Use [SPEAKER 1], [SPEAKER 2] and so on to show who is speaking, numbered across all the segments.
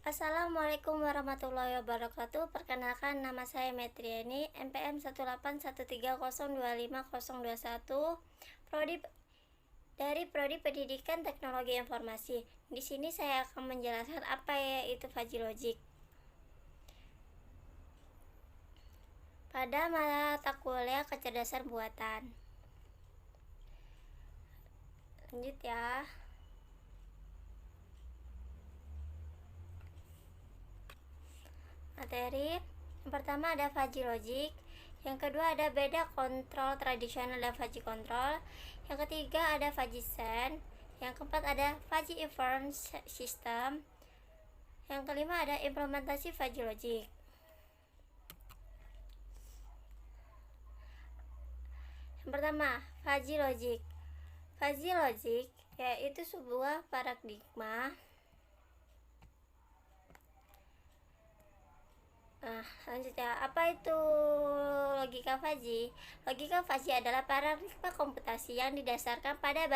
[SPEAKER 1] Assalamualaikum warahmatullahi wabarakatuh. Perkenalkan, nama saya Metriani, NPM 18130250021, prodi dari Prodi Pendidikan Teknologi Informasi. Di sini saya akan menjelaskan apa itu fuzzy logic. Pada mata kuliah kecerdasan buatan. Lanjut ya. Materi yang pertama ada fuzzy logic, yang kedua ada beda kontrol tradisional dan fuzzy control, yang ketiga ada fuzzy sense, yang keempat ada fuzzy inference system, yang kelima ada implementasi fuzzy logic. Yang pertama, fuzzy logic. Fuzzy logic yaitu sebuah paradigma. Selanjutnya, apa itu logika fuzzy? Logika fuzzy adalah paradigma komputasi yang didasarkan pada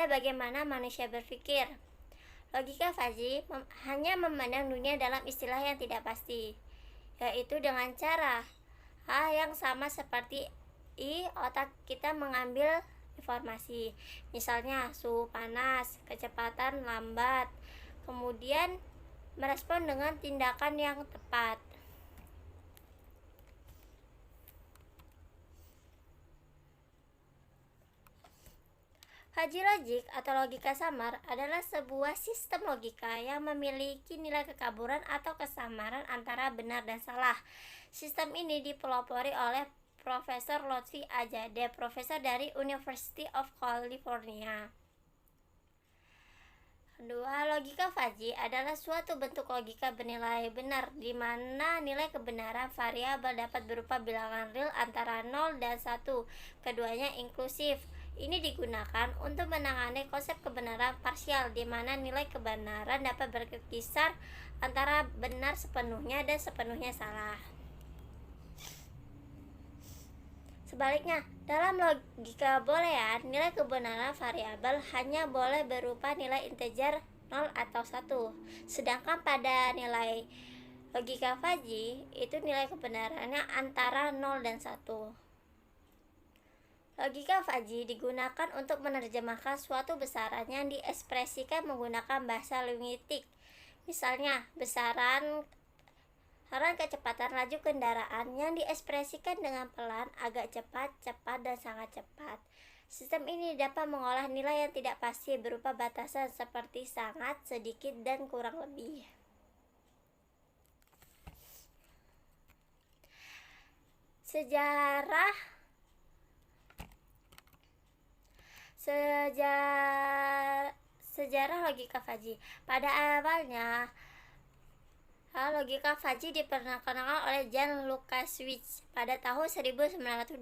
[SPEAKER 1] bagaimana manusia berpikir. Logika fuzzy hanya memandang dunia dalam istilah yang tidak pasti, yaitu dengan cara yang sama seperti otak kita mengambil informasi, misalnya suhu panas, kecepatan lambat, kemudian merespon dengan tindakan yang tepat. Fuzzy logic atau logika samar adalah sebuah sistem logika yang memiliki nilai kekaburan atau kesamaran antara benar dan salah. Sistem ini dipelopori oleh Profesor Lotfi Azadeh, profesor dari University of California. Kedua, logika fuzzy adalah suatu bentuk logika bernilai benar, di mana nilai kebenaran variabel dapat berupa bilangan real antara 0 dan 1. Keduanya inklusif. Ini digunakan untuk menangani konsep kebenaran parsial, di mana nilai kebenaran dapat berkisar antara benar sepenuhnya dan sepenuhnya salah. Sebaliknya, dalam logika boolean, nilai kebenaran variabel hanya boleh berupa nilai integer 0 atau 1. Sedangkan pada nilai logika fuzzy, itu nilai kebenarannya antara 0 dan 1. Logika fuzzy digunakan untuk menerjemahkan suatu besaran yang diekspresikan menggunakan bahasa linguistik. Misalnya, besaran kecepatan laju kendaraan yang diekspresikan dengan pelan, agak cepat, cepat, dan sangat cepat. Sistem ini dapat mengolah nilai yang tidak pasti berupa batasan seperti sangat, sedikit, dan kurang lebih. Sejarah logika fuzzy. Pada awalnya, logika fuzzy diperkenalkan oleh Jan Lukasiewicz pada tahun 1920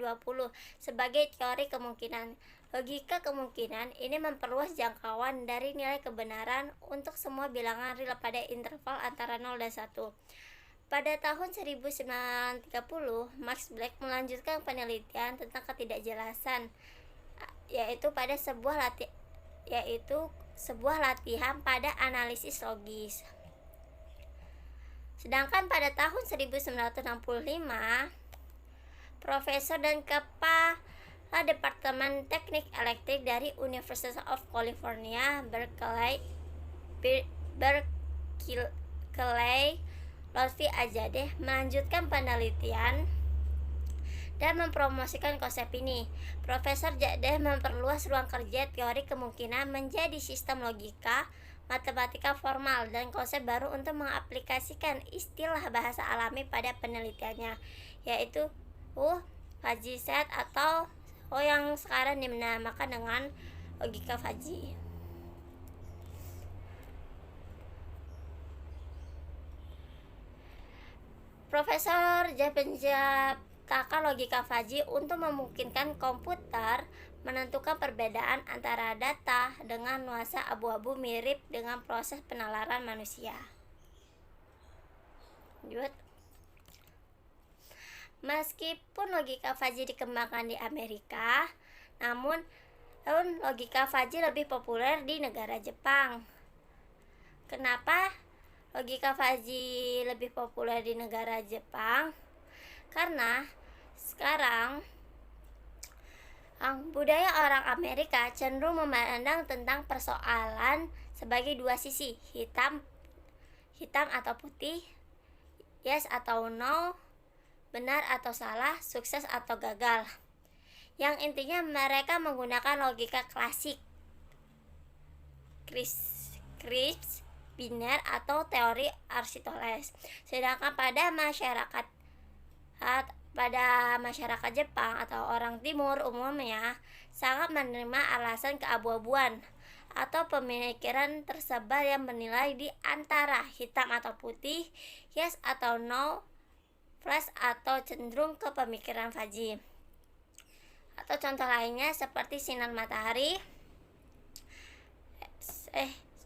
[SPEAKER 1] sebagai teori kemungkinan. Logika kemungkinan ini memperluas jangkauan dari nilai kebenaran untuk semua bilangan real pada interval antara 0 dan 1. Pada tahun 1930, Max Black melanjutkan penelitian tentang ketidakjelasan, yaitu sebuah latihan pada analisis logis. Sedangkan pada tahun 1965, profesor dan kepala Departemen Teknik Elektrik dari University of California, Berkeley, Lotfi Azadeh melanjutkan penelitian dan mempromosikan konsep ini. Profesor Azadeh memperluas ruang kerja teori kemungkinan menjadi sistem logika, matematika formal, dan konsep baru untuk mengaplikasikan istilah bahasa alami pada penelitiannya, yaitu fuzzy set atau yang sekarang dinamakan dengan logika fuzzy. Profesor menciptakan logika fuzzy untuk memungkinkan komputer menentukan perbedaan antara data dengan nuansa abu-abu mirip dengan proses penalaran manusia. Meskipun logika fuzzy dikembangkan di Amerika, namun logika fuzzy lebih populer di negara Jepang. Kenapa? logika Fuzzy lebih populer di negara Jepang karena sekarang budaya orang Amerika cenderung memandang tentang persoalan sebagai dua sisi, hitam atau putih, yes atau no, benar atau salah, sukses atau gagal. Yang intinya mereka menggunakan logika klasik, Kripps, biner atau teori Aristoteles. Sedangkan pada masyarakat Jepang atau orang timur umumnya sangat menerima alasan keabu-abuan atau pemikiran tersebar yang menilai di antara hitam atau putih, yes atau no, flash atau cenderung ke pemikiran Fuzzy. Atau contoh lainnya seperti sinar matahari.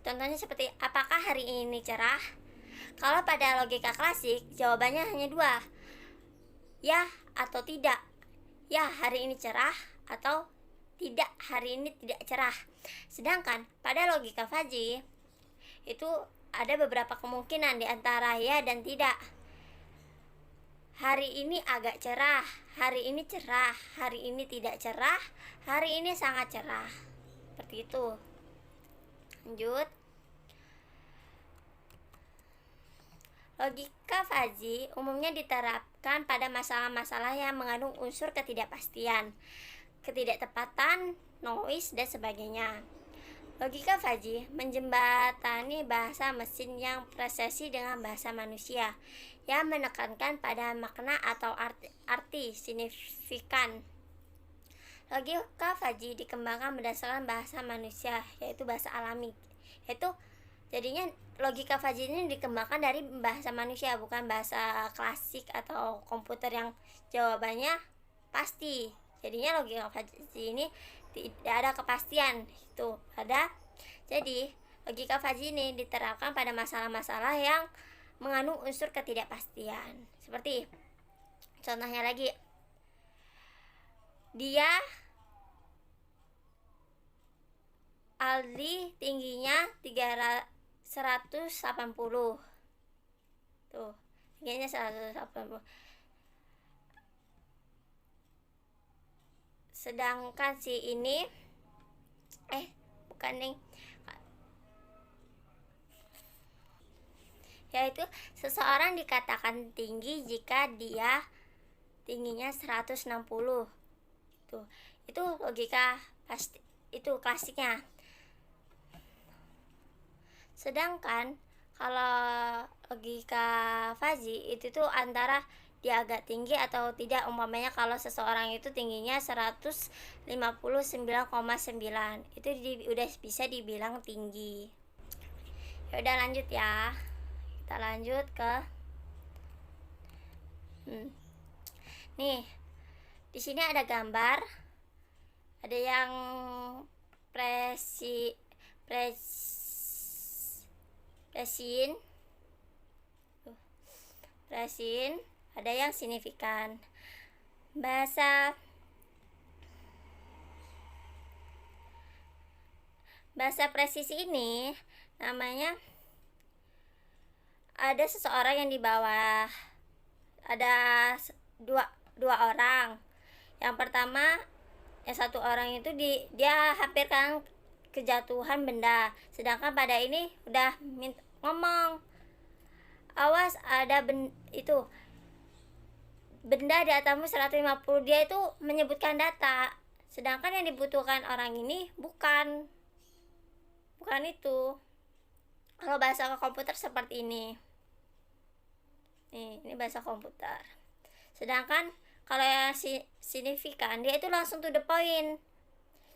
[SPEAKER 1] Contohnya seperti apakah hari ini cerah? Kalau pada logika klasik jawabannya hanya dua, ya atau tidak. Ya, hari ini cerah, atau tidak, hari ini tidak cerah. Sedangkan pada logika Fuzzy itu ada beberapa kemungkinan di antara ya dan tidak. Hari ini agak cerah, hari ini cerah, hari ini tidak cerah, hari ini sangat cerah. Seperti itu. Lanjut. Logika Fuzzy umumnya diterapkan pada masalah-masalah yang mengandung unsur ketidakpastian, ketidaktepatan, noise, dan sebagainya. Logika Fuzzy menjembatani bahasa mesin yang presisi dengan bahasa manusia, yang menekankan pada makna atau arti signifikan. Logika Fuzzy dikembangkan berdasarkan bahasa manusia, yaitu bahasa alami. Jadinya logika Fuzzy ini dikembangkan dari bahasa manusia, bukan bahasa klasik atau komputer yang jawabannya pasti. Jadinya logika Fuzzy ini tidak ada kepastian itu jadi logika Fuzzy ini diterapkan pada masalah-masalah yang mengandung unsur ketidakpastian. Seperti contohnya lagi, Aldi tingginya 180. Tuh, tingginya 180. Sedangkan si ini yaitu seseorang dikatakan tinggi jika dia tingginya 160. Itu logika pasti, itu klasiknya. Sedangkan kalau logika Fuzzy itu tuh antara dia agak tinggi atau tidak. Umpamanya kalau seseorang itu tingginya 159,9, itu udah bisa dibilang tinggi. Ya udah, lanjut ya. Kita lanjut ke nih, di sini ada gambar, ada yang presin, ada yang signifikan. Bahasa presisi ini namanya, ada seseorang yang di bawah, ada dua orang. Yang pertama, yang satu orang itu dia hampir kan kejatuhan benda, sedangkan pada ini udah ngomong, awas ada benda di atasmu 150. Dia itu menyebutkan data, sedangkan yang dibutuhkan orang ini bukan itu. Kalau bahasa komputer seperti ini. Ini bahasa komputer. Sedangkan kalau yang signifikan, dia itu langsung to the point.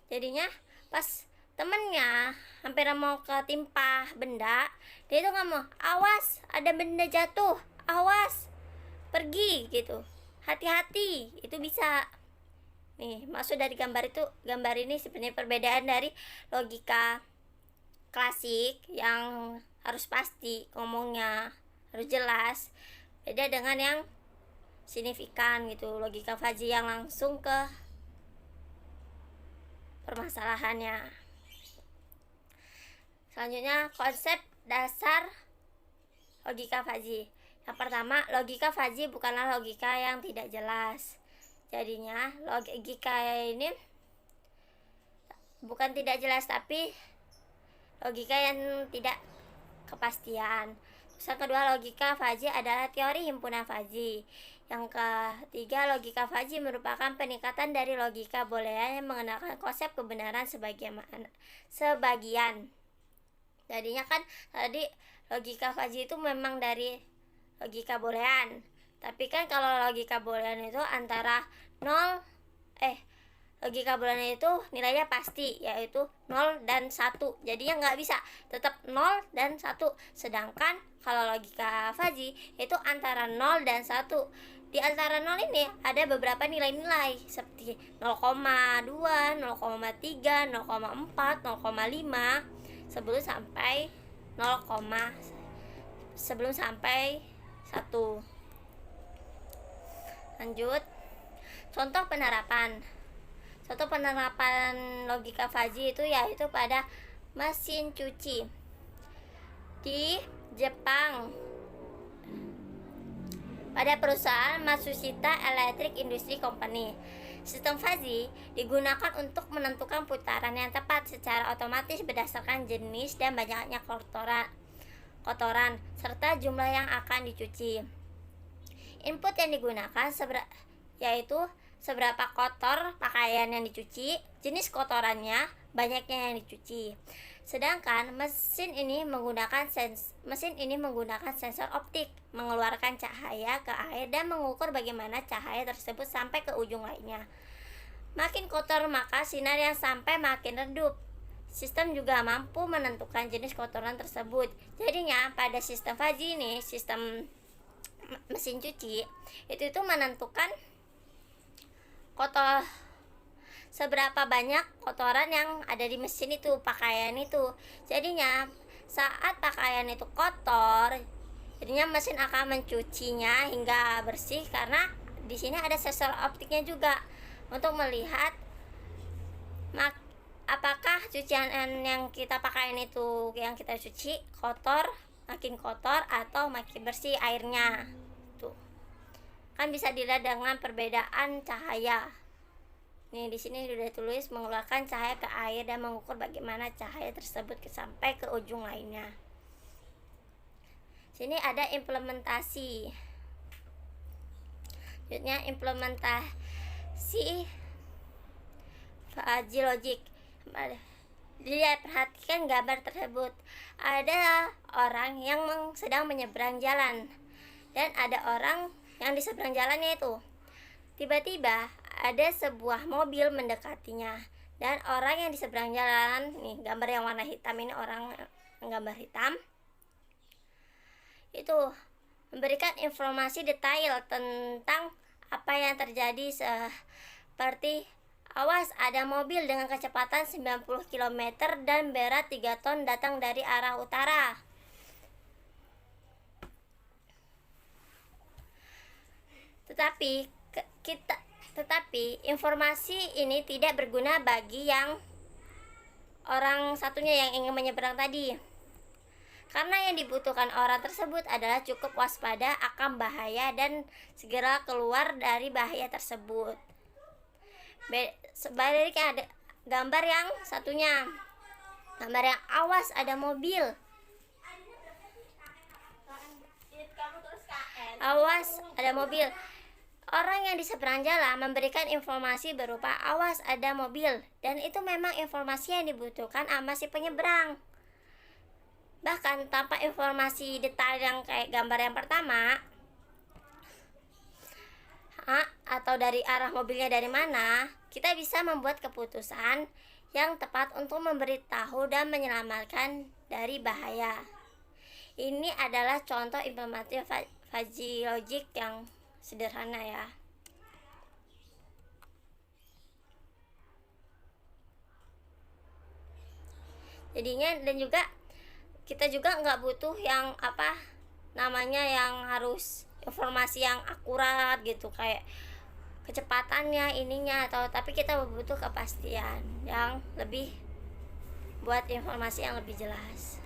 [SPEAKER 1] Jadinya pas temennya hampir mau ketimpa benda, dia itu ngomong, awas ada benda jatuh, awas pergi gitu, hati-hati. Itu bisa. Nih, maksud dari gambar ini sebenarnya perbedaan dari logika klasik yang harus pasti ngomongnya, harus jelas, beda dengan yang signifikan gitu, logika Fuzzy yang langsung ke permasalahannya. Selanjutnya, konsep dasar Logika fuzzy. Yang pertama, logika fuzzy bukanlah logika yang tidak jelas. Jadinya logika ini bukan tidak jelas, tapi logika yang tidak kepastian. Terus yang kedua, logika fuzzy adalah teori himpunan fuzzy. Yang ketiga, logika fuzzy merupakan peningkatan dari logika boolean yang mengenalkan konsep kebenaran sebagian. Jadinya kan tadi logika fuzzy itu memang dari logika boolean. Tapi kan kalau logika boolean itu antara logika boolean itu nilainya pasti, yaitu 0 dan 1. Jadinya nggak bisa, tetap 0 dan 1. Sedangkan kalau logika fuzzy itu antara 0 dan 1. Di antara 0 ini ada beberapa nilai-nilai seperti 0,2, 0,3, 0,4, 0,5 sebelum sampai 1. Lanjut. Contoh penerapan logika fuzzy itu yaitu pada mesin cuci. Di Jepang, pada perusahaan Matsushita Electric Industry Company, sistem fuzzy digunakan untuk menentukan putaran yang tepat secara otomatis berdasarkan jenis dan banyaknya kotoran serta jumlah yang akan dicuci. Input yang digunakan yaitu seberapa kotor pakaian yang dicuci, jenis kotorannya, banyaknya yang dicuci. Sedangkan mesin ini menggunakan sensor optik, mengeluarkan cahaya ke air dan mengukur bagaimana cahaya tersebut sampai ke ujung lainnya. Makin kotor maka sinar yang sampai makin redup. Sistem juga mampu menentukan jenis kotoran tersebut. Jadinya pada sistem fuzzy ini, sistem mesin cuci itu menentukan seberapa banyak kotoran yang ada di mesin itu, pakaian itu. Jadinya saat pakaian itu kotor, jadinya mesin akan mencucinya hingga bersih, karena di sini ada sensor optiknya juga untuk melihat apakah cucian yang kita pakaian itu, yang kita cuci makin kotor atau makin bersih airnya. Tuh. Kan bisa dilihat dengan perbedaan cahaya. Nih di sini sudah tulis mengeluarkan cahaya ke air dan mengukur bagaimana cahaya tersebut sampai ke ujung lainnya. Sini ada implementasi. Selanjutnya implementasi fuzzy logic. Dilihat, perhatikan gambar tersebut. Ada orang yang sedang menyeberang jalan dan ada orang yang di seberang jalannya itu. Tiba-tiba ada sebuah mobil mendekatinya dan orang yang di seberang jalan, nih gambar yang warna hitam ini, orang yang gambar hitam itu memberikan informasi detail tentang apa yang terjadi, seperti awas ada mobil dengan kecepatan 90 km dan berat 3 ton datang dari arah utara. Tetapi informasi ini tidak berguna bagi yang orang satunya yang ingin menyeberang tadi, karena yang dibutuhkan orang tersebut adalah cukup waspada akan bahaya dan segera keluar dari bahaya tersebut. Sebaliknya ada gambar yang satunya, gambar yang awas ada mobil, Orang yang di seberang jalan memberikan informasi berupa awas ada mobil, dan itu memang informasi yang dibutuhkan sama si penyeberang. Bahkan tanpa informasi detail yang kayak gambar yang pertama, atau dari arah mobilnya dari mana, kita bisa membuat keputusan yang tepat untuk memberitahu dan menyelamatkan dari bahaya. Ini adalah contoh implementasi fuzzy logic yang sederhana ya. Jadinya, dan juga kita juga nggak butuh yang yang harus informasi yang akurat gitu, kayak kecepatannya tapi kita butuh kepastian yang lebih buat informasi yang lebih jelas.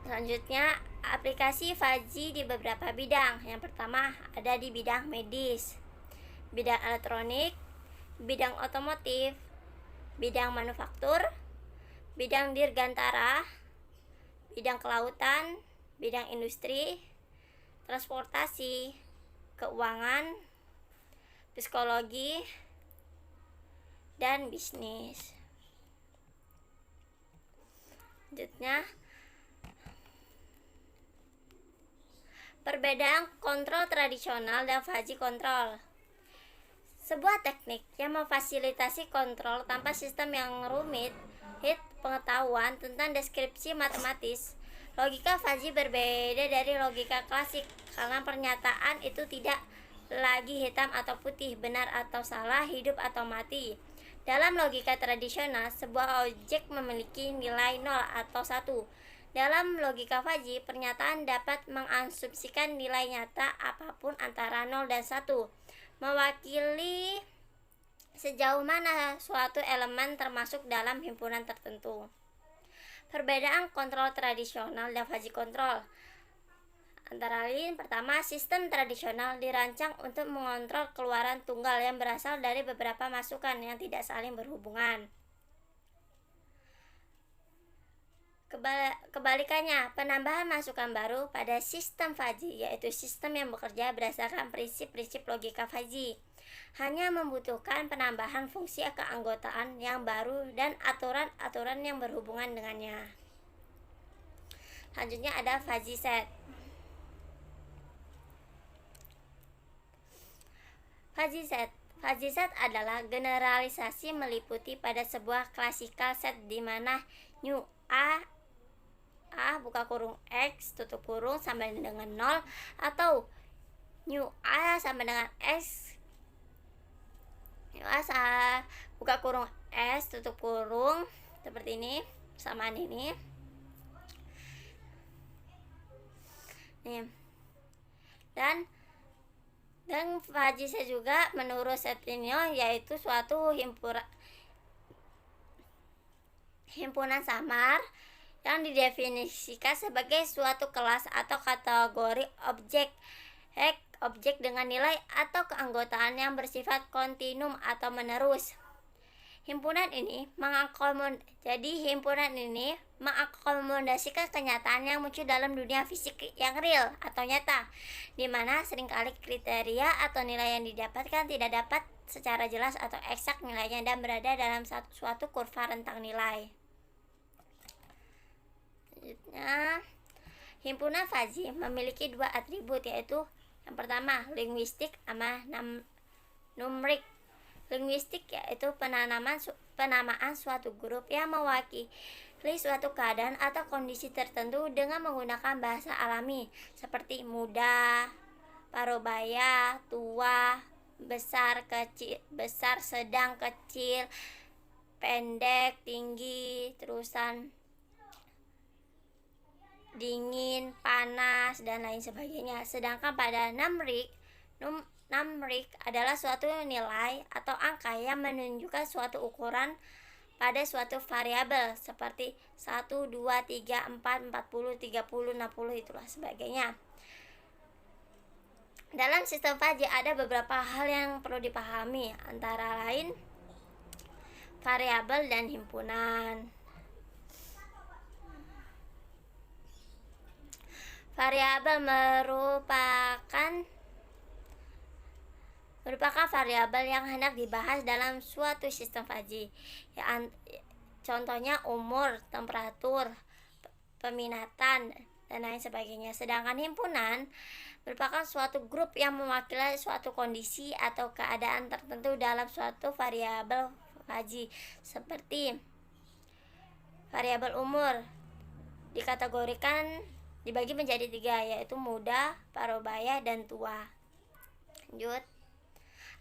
[SPEAKER 1] Selanjutnya, aplikasi Fuzzy di beberapa bidang. Yang pertama ada di bidang medis, bidang elektronik, bidang otomotif, bidang manufaktur, bidang dirgantara, bidang kelautan, bidang industri, transportasi, keuangan, psikologi, dan bisnis. Selanjutnya, perbedaan kontrol tradisional dan fuzzy kontrol. Sebuah teknik yang memfasilitasi kontrol tanpa sistem yang rumit, pengetahuan tentang deskripsi matematis. Logika fuzzy berbeda dari logika klasik karena pernyataan itu tidak lagi hitam atau putih, benar atau salah, hidup atau mati. Dalam logika tradisional, sebuah objek memiliki nilai 0 atau 1. Dalam logika fuzzy, pernyataan dapat mengasumsikan nilai nyata apapun antara 0 dan 1, mewakili sejauh mana suatu elemen termasuk dalam himpunan tertentu. Perbedaan kontrol tradisional dan fuzzy kontrol antara lain, pertama, sistem tradisional dirancang untuk mengontrol keluaran tunggal yang berasal dari beberapa masukan yang tidak saling berhubungan. Kebalikannya, penambahan masukan baru pada sistem fuzzy, yaitu sistem yang bekerja berdasarkan prinsip-prinsip logika fuzzy, hanya membutuhkan penambahan fungsi keanggotaan yang baru dan aturan-aturan yang berhubungan dengannya. Selanjutnya ada fuzzy set. Fuzzy set adalah generalisasi meliputi pada sebuah classical set di mana new a buka kurung x tutup kurung sama dengan 0 atau new a sama dengan x new a buka kurung s tutup kurung seperti ini, samaan ini nih. Dan fuzzy set juga menurut set ini yaitu suatu himpunan samar yang didefinisikan sebagai suatu kelas atau kategori objek dengan nilai atau keanggotaan yang bersifat kontinum atau menerus. Himpunan ini mengakomodasikan kenyataan yang muncul dalam dunia fisik yang real atau nyata, di mana seringkali kriteria atau nilai yang didapatkan tidak dapat secara jelas atau eksak nilainya dan berada dalam suatu kurva rentang nilai. Selanjutnya, himpunan fuzzy memiliki dua atribut, yaitu yang pertama linguistik sama numerik. Linguistik yaitu penamaan suatu grup yang mewakili suatu keadaan atau kondisi tertentu dengan menggunakan bahasa alami seperti muda, parubaya, tua, besar, kecil, besar, sedang, kecil, pendek, tinggi, terusan, dingin, panas, dan lain sebagainya. Sedangkan pada numerik adalah suatu nilai atau angka yang menunjukkan suatu ukuran pada suatu variabel seperti 1, 2, 3, 4, 40, 30, 60, itulah sebagainya. Dalam sistem fuzzy ada beberapa hal yang perlu dipahami, antara lain variabel dan himpunan. Variabel merupakan variabel yang hendak dibahas dalam suatu sistem fuzzy. Contohnya umur, temperatur, peminatan, dan lain sebagainya. Sedangkan himpunan merupakan suatu grup yang mewakili suatu kondisi atau keadaan tertentu dalam suatu variabel fuzzy. Seperti variabel umur dibagi menjadi 3, yaitu muda, parubaya, dan tua. Lanjut,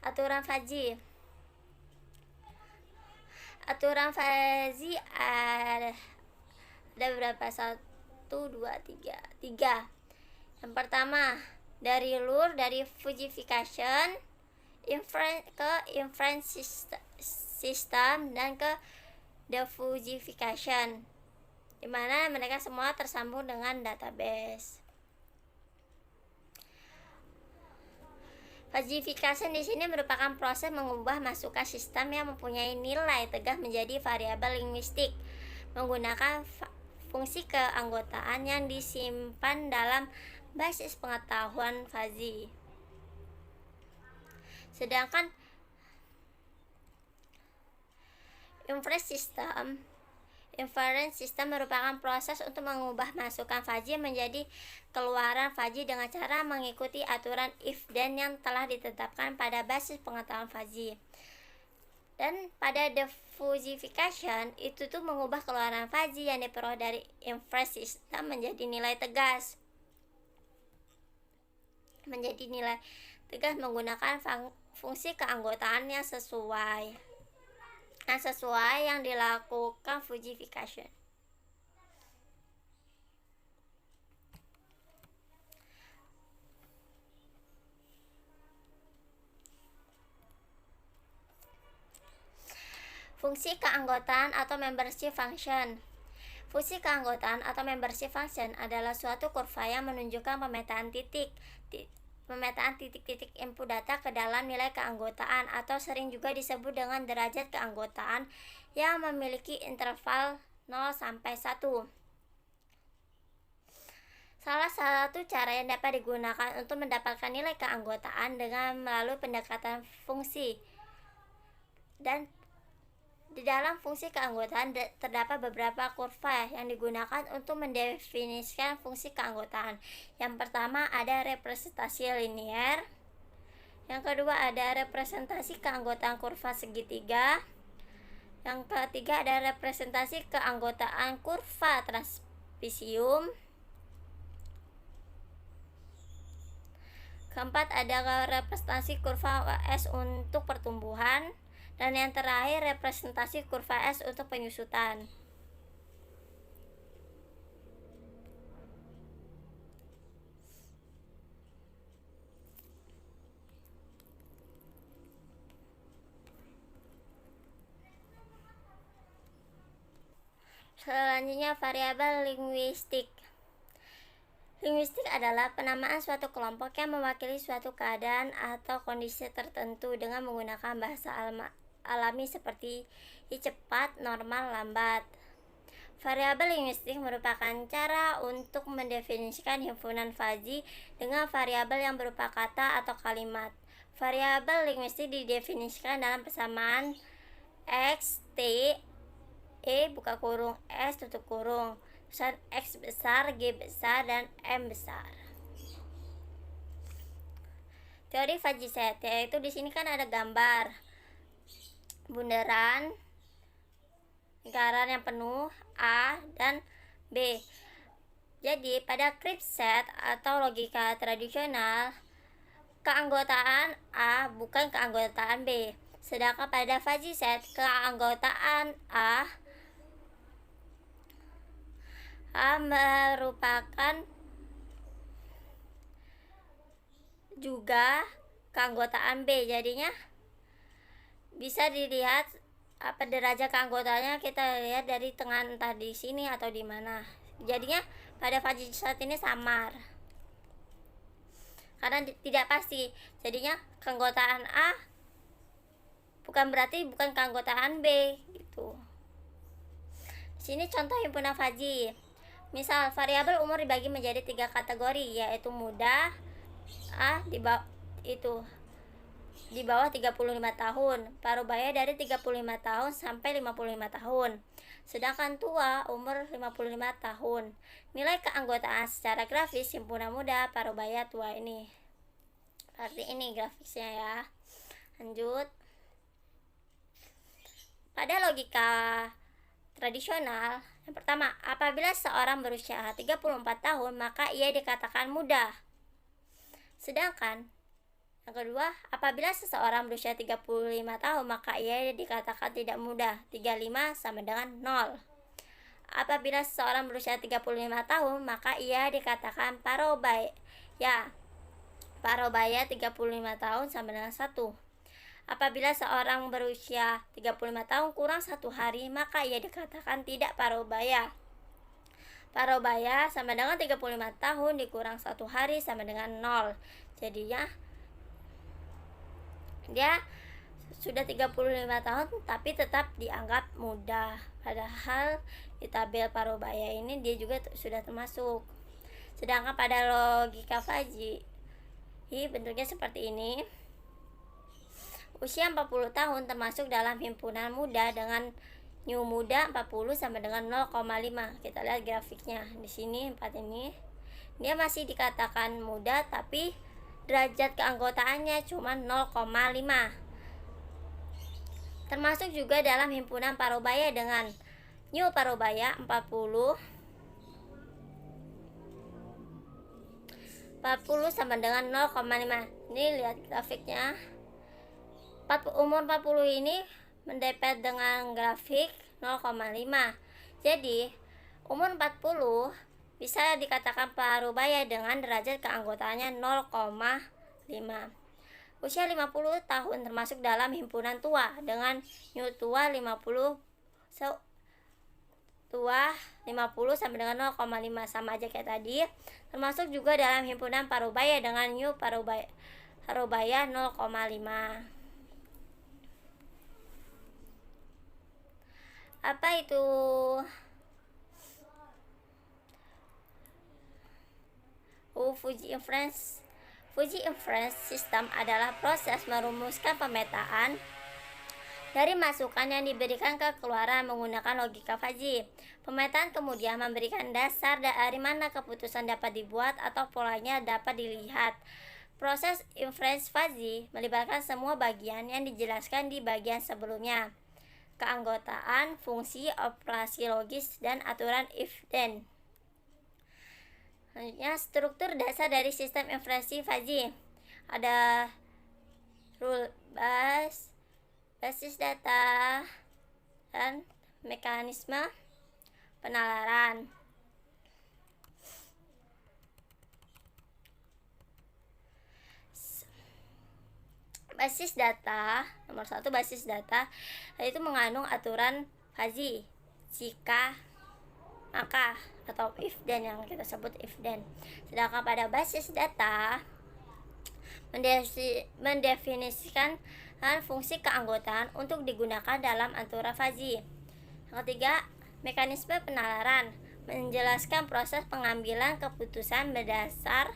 [SPEAKER 1] aturan fuzzy. Aturan fuzzy ada beberapa, 1, 2, 3. Yang pertama, dari fuzzification ke inference system dan ke defuzzification. di mana mereka semua tersambung dengan database. Fazification di sini merupakan proses mengubah masukan sistem yang mempunyai nilai tegak menjadi variabel linguistik menggunakan fungsi keanggotaan yang disimpan dalam basis pengetahuan fuzzy. Sedangkan inference system merupakan proses untuk mengubah masukan fuzzy menjadi keluaran fuzzy dengan cara mengikuti aturan if then yang telah ditetapkan pada basis pengetahuan fuzzy. Dan pada diffusification itu tuh mengubah keluaran fuzzy yang diperoleh dari inference system menjadi nilai tegas. Menggunakan fungsi keanggotaan yang sesuai yang dilakukan fusification. Fungsi keanggotaan atau membership function. Fungsi keanggotaan atau membership function adalah suatu kurva yang menunjukkan pemetaan titik-titik input data ke dalam nilai keanggotaan, atau sering juga disebut dengan derajat keanggotaan, yang memiliki interval 0 sampai 1. Salah satu cara yang dapat digunakan untuk mendapatkan nilai keanggotaan dengan melalui pendekatan fungsi. Dan di dalam fungsi keanggotaan terdapat beberapa kurva yang digunakan untuk mendefinisikan fungsi keanggotaan. Yang pertama ada representasi linier. Yang kedua ada representasi keanggotaan kurva segitiga. Yang ketiga ada representasi keanggotaan kurva trapezium. Keempat ada representasi kurva S untuk pertumbuhan. Dan yang terakhir representasi kurva S untuk penyusutan. Selanjutnya variabel linguistik. Linguistik adalah penamaan suatu kelompok yang mewakili suatu keadaan atau kondisi tertentu dengan menggunakan bahasa alami seperti cepat, normal, lambat. Variabel linguistik merupakan cara untuk mendefinisikan himpunan fuzzy dengan variabel yang berupa kata atau kalimat. Variabel linguistik didefinisikan dalam persamaan X, T, E, buka kurung, S, tutup kurung, X besar, G besar, dan M besar. Teori fuzzy set, yaitu di sini kan ada gambar bundaran, lingkaran yang penuh A dan B. Jadi pada crypt set atau logika tradisional, keanggotaan A bukan keanggotaan B. Sedangkan pada fuzzy set, keanggotaan A merupakan juga keanggotaan B. Jadinya bisa dilihat apa derajat keanggotaannya, kita lihat dari tengah, entah di sini atau di mana. Jadinya pada fuzzy set ini samar karena tidak pasti. Jadinya keanggotaan A bukan berarti bukan keanggotaan B gitu. Di sini contoh himpunan fuzzy. Misal variabel umur dibagi menjadi 3 kategori, yaitu muda di bawah 35 tahun, parubaya dari 35 tahun sampai 55 tahun, sedangkan tua umur 55 tahun. Nilai keanggotaan secara grafis himpunan muda, parubaya, tua ini. Seperti ini grafisnya ya. Lanjut. Pada logika tradisional, yang pertama, apabila seorang berusia 34 tahun maka ia dikatakan muda. Sedangkan yang kedua, apabila seseorang berusia 35 tahun maka ia dikatakan tidak muda. 35 sama dengan 0. Apabila seseorang berusia 35 tahun maka ia dikatakan parubaya. Parubaya 35 tahun sama dengan 1. Apabila seorang berusia 35 tahun kurang 1 hari maka ia dikatakan tidak parubaya. parubaya sama dengan 35 tahun dikurang 1 hari sama dengan 0. Jadinya dia sudah 35 tahun tapi tetap dianggap muda. Padahal di tabel parubaya ini dia juga sudah termasuk. Sedangkan pada logika Fuzzy bentuknya seperti ini. Usia 40 tahun termasuk dalam himpunan muda dengan new muda 40 sama dengan 0,5. Kita lihat grafiknya. Di sini 4 ini. Dia masih dikatakan muda tapi derajat keanggotaannya cuma 0,5. Termasuk juga dalam himpunan parubaya dengan new parubaya 40 sama dengan 0,5. Ini lihat grafiknya. Umur 40 ini mendepet dengan grafik 0,5. Jadi umur 40 bisa dikatakan parubaya dengan derajat keanggotaannya 0,5. Usia 50 tahun termasuk dalam himpunan tua dengan new tua 50 sama dengan 0,5, sama aja kayak tadi. Termasuk juga dalam himpunan parubaya dengan new parubaya 0,5. Apa itu Fuzzy Inference? Fuzzy Inference System adalah proses merumuskan pemetaan dari masukan yang diberikan ke keluaran menggunakan logika Fuzzy. Pemetaan kemudian memberikan dasar dari mana keputusan dapat dibuat atau polanya dapat dilihat. Proses inference Fuzzy melibatkan semua bagian yang dijelaskan di bagian sebelumnya. Keanggotaan, fungsi, operasi logis, dan aturan if-then. Selanjutnya, struktur dasar dari sistem inferensi Fuzzy. Ada rule basis data, dan mekanisme penalaran. Basis data, nomor 1 basis data itu mengandung aturan Fuzzy, jika, maka, atau if then yang kita sebut if then. Sedangkan pada basis data mendefinisikan fungsi keanggotaan untuk digunakan dalam aturan Fuzzy. Yang ketiga, mekanisme penalaran menjelaskan proses pengambilan keputusan berdasar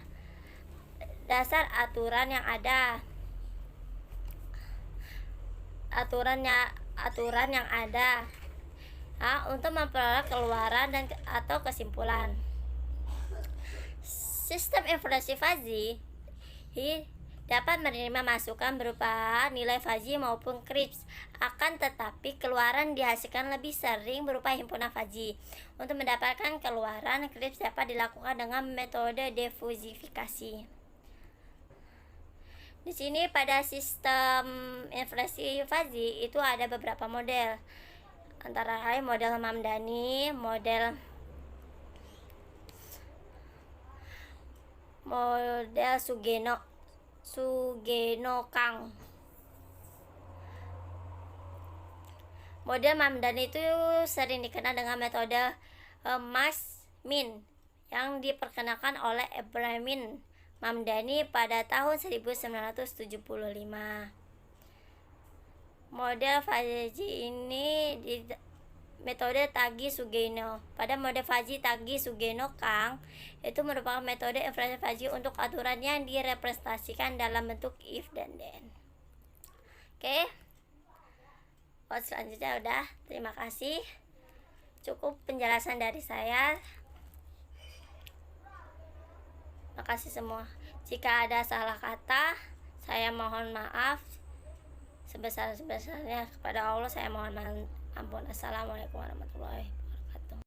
[SPEAKER 1] aturan yang ada. Aturan yang ada untuk memperoleh keluaran dan atau kesimpulan. Sistem inferensi Fuzzy dapat menerima masukan berupa nilai Fuzzy maupun Cripps, akan tetapi keluaran dihasilkan lebih sering berupa himpunan Fuzzy. Untuk mendapatkan keluaran Cripps dapat dilakukan dengan metode defusifikasi. Di sini pada sistem inferensi Fuzzy itu ada beberapa model, antara lain model Mamdani, model Sugeno-Kang. Model Mamdani itu sering dikenal dengan metode Max-Min yang diperkenalkan oleh Ibrahim Mamdani pada tahun 1975. Model Fuzzy ini di metode Tagi-Sugeno. Pada mode Fuzzy Tagi-Sugeno-Kang itu merupakan metode inferensi Fuzzy untuk aturan yang direpresentasikan dalam bentuk if dan then. Oke. Selanjutnya udah. Terima kasih. Cukup penjelasan dari saya. Makasih semua. Jika ada salah kata, saya mohon maaf sebesar-besarnya kepada Allah. Saya mohon ampun. Assalamualaikum warahmatullahi wabarakatuh.